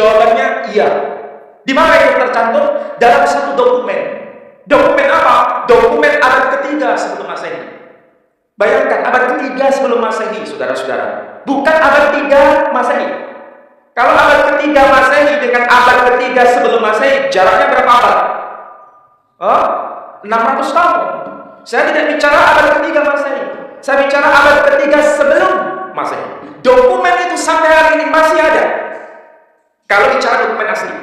Jawabannya iya. Di mana itu tercantum? Dalam satu dokumen. Dokumen apa? Dokumen abad ketiga sebelum Masehi. Bayangkan, abad ketiga sebelum Masehi, saudara-saudara. Bukan abad 3 Masehi. Kalau abad ketiga Masehi dengan abad ketiga sebelum Masehi, jaraknya berapa abad? 600 tahun. Saya tidak bicara abad ketiga Masehi. Saya bicara abad ketiga sebelum Masehi. Dokumen itu sampai hari ini masih ada. Kalau bicara dokumen asli.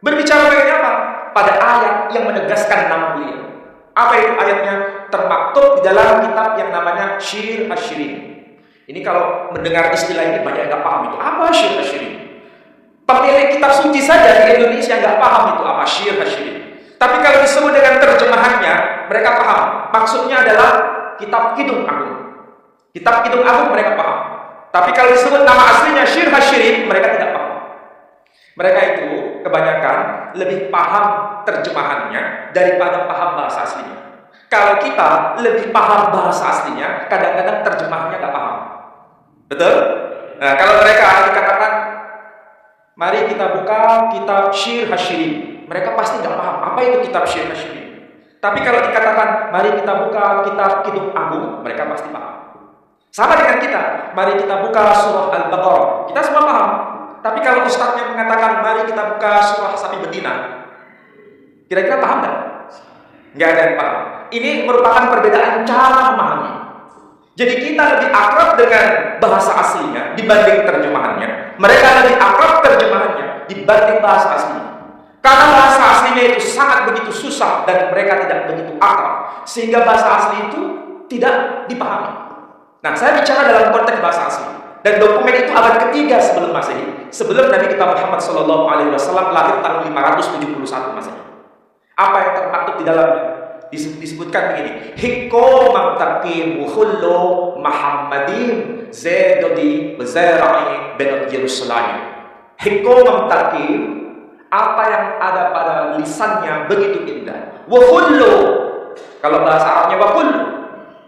Berbicara mengenai apa? Pada ayat yang menegaskan nama beliau. Apa itu ayatnya? Termaktub di dalam kitab yang namanya Syir Asy-Syirin. Ini kalau mendengar istilah ini banyak yang nggak paham itu. Apa Syir Asy-Syirin? Pemilik kitab suci saja di Indonesia nggak paham itu apa Syir Asy-Syirin. Tapi kalau disebut dengan terjemahannya, mereka paham. Maksudnya adalah kitab Kidung Agung. Kitab Kidung Agung mereka paham. Tapi kalau disebut nama aslinya Syir Asy-Syirin, mereka tidak paham. Mereka itu kebanyakan lebih paham terjemahannya daripada paham bahasa aslinya. Kalau kita lebih paham bahasa aslinya, kadang-kadang terjemahannya nggak paham. Betul? Nah, kalau mereka dikatakan, mari kita buka kitab Syir Asy-Syirin, mereka pasti nggak paham apa itu kitab Syir Asy-Syirin. Tapi kalau dikatakan, mari kita buka kitab Kidung Agung, mereka pasti paham. Sama dengan kita, mari kita buka surah Al-Baqarah, kita semua paham. Tapi kalau ustadznya mengatakan, mari kita buka surah Sapi Betina, kira-kira paham nggak? Nggak ada yang paham. Ini merupakan perbedaan cara memahami. Jadi kita lebih akrab dengan bahasa aslinya dibanding terjemahannya. Mereka lebih akrab terjemahannya dibanding bahasa aslinya. Karena bahasa aslinya itu sangat begitu susah dan mereka tidak begitu akrab, sehingga bahasa asli itu tidak dipahami. Nah, saya bicara dalam konteks bahasa asli. Dan dokumen itu abad ketiga sebelum Masehi, sebelum Nabi kita Muhammad SAW lahir tahun 571 Masehi. Apa yang termaktub di dalamnya? Disebutkan begini: Hikko mamtakim wuhullo Muhammadin zedodi bezera'i benot Yerusalem. Hikko mamtakim, apa yang ada pada lisannya begitu indah. Wuhullo, kalau bahasa Arabnya wakul,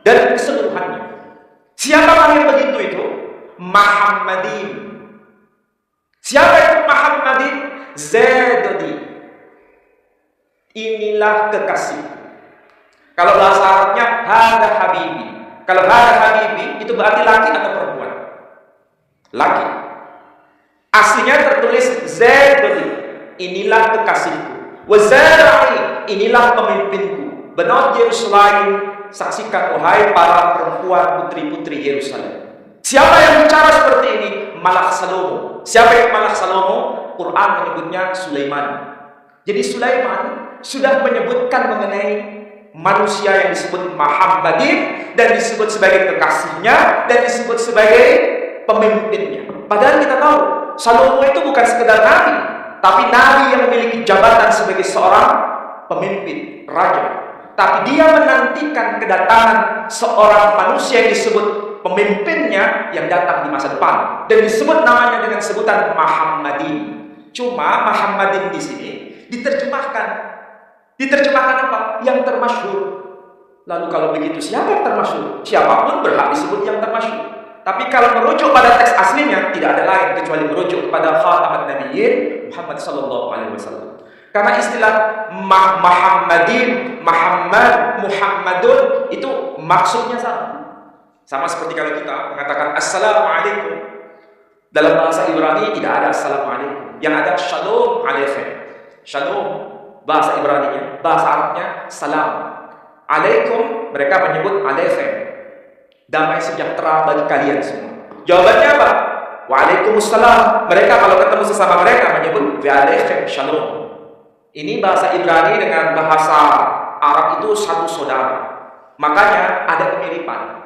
dan keseluruhannya. Siapa yang begitu itu? Muhammadin. Siapa itu Muhammadin? Zedodi. Inilah kekasih. Kalau bahasa Arabnya hada habibi. Kalau hada habibi itu berarti laki atau perempuan? Laki. Aslinya tertulis Zedodi. Inilah kekasihku. Wa zara'i, inilah pemimpinku. Benot Yerusalem, saksikan wahai para perempuan putri-putri Yerusalem. Siapa yang bicara seperti ini? Malak Salomo. Siapa yang Malak Salomo? Quran menyebutnya Sulaiman. Jadi Sulaiman sudah menyebutkan mengenai manusia yang disebut Muhammadin dan disebut sebagai kekasihnya dan disebut sebagai pemimpinnya. Padahal kita tahu Salomo itu bukan sekedar nabi, tapi nabi yang memiliki jabatan sebagai seorang pemimpin, raja. Tapi dia menantikan kedatangan seorang manusia yang disebut pemimpinnya yang datang di masa depan dan disebut namanya dengan sebutan Muhammadin. Cuma Muhammadin di sini diterjemahkan apa? Yang termasyhur. Lalu kalau begitu siapa yang termasyhur? Siapapun berhak disebut yang termasyhur. Tapi kalau merujuk pada teks aslinya tidak ada lain kecuali merujuk kepada Khataman Nabiyyin Muhammad sallallahu alaihi wasallam. Karena istilah Muhammadin, Muhammad, Muhammadun itu maksudnya sama. Sama seperti kalau kita mengatakan Assalamualaikum. Dalam bahasa Ibrani tidak ada Assalamualaikum. Yang ada Shalom Alaikum. Shalom bahasa Ibraninya, bahasa Arabnya Salam. Alaikum mereka menyebut Alaikum. Damai sejahtera bagi kalian semua. Jawabannya apa? Waalaikumsalam. Mereka kalau ketemu sesama mereka menyebut Waalaikum Shalom. Ini bahasa Ibrani dengan bahasa Arab itu satu saudara. Makanya ada kemiripan.